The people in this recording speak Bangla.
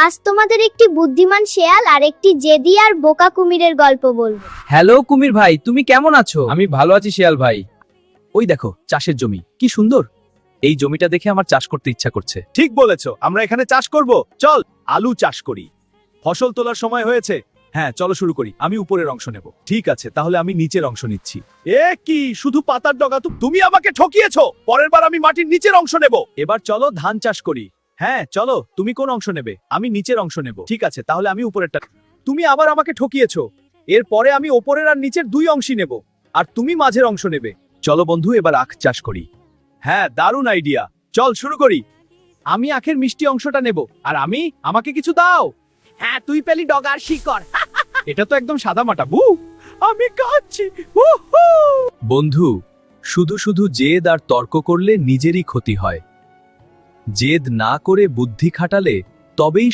আজ তোমাদের একটি বুদ্ধিমান শেয়াল আর একটি জেদি আর বোকা কুমিরের গল্প বলবো। হ্যালো কুমির ভাই, তুমি কেমন আছো? আমি ভালো আছি শিয়াল ভাই। ওই দেখো চাষের জমি কি সুন্দর। এই জমিটা দেখে আমার চাষ করতে ইচ্ছা করছে। ঠিক বলেছো, আমরা এখানে চাষ করব। চল আলু চাষ করি। ফসল তোলার সময় হয়েছে। হ্যাঁ, চলো শুরু করি। আমি উপরের অংশ নেব। ঠিক আছে, তাহলে আমি নিচের অংশ নিচ্ছি। কি শুধু পাতার ডগা? তুমি আমাকে ঠকিয়েছো। পরের বার আমি মাটির নিচের অংশ নেব। এবার চলো ধান চাষ করি। হ্যাঁ চলো, তুমি কোন অংশ নেবে? আমি নিচের অংশ নেব। ঠিক আছে, তাহলে আমি উপরেরটা। তুমি আবার আমাকে ঠকিয়েছো। এরপরে আমি ওপরের আর নিচের দুই অংশই নেব, আর তুমি মাঝের অংশ নেবে। চলো বন্ধু, এবার আখ চাষ করি। হ্যাঁ, দারুণ আইডিয়া। চল শুরু করি। আমি আখের মিষ্টি অংশটা নেব, আর আমাকে কিছু দাও। হ্যাঁ, তুই পেলি ডগার শিকড়। এটা তো একদম সাদা মাটা। আমি কাচ্ছি। বন্ধু, শুধু শুধু জেদ আর তর্ক করলে নিজেরই ক্ষতি হয়। জেদ না করে বুদ্ধি খাটালে তবেই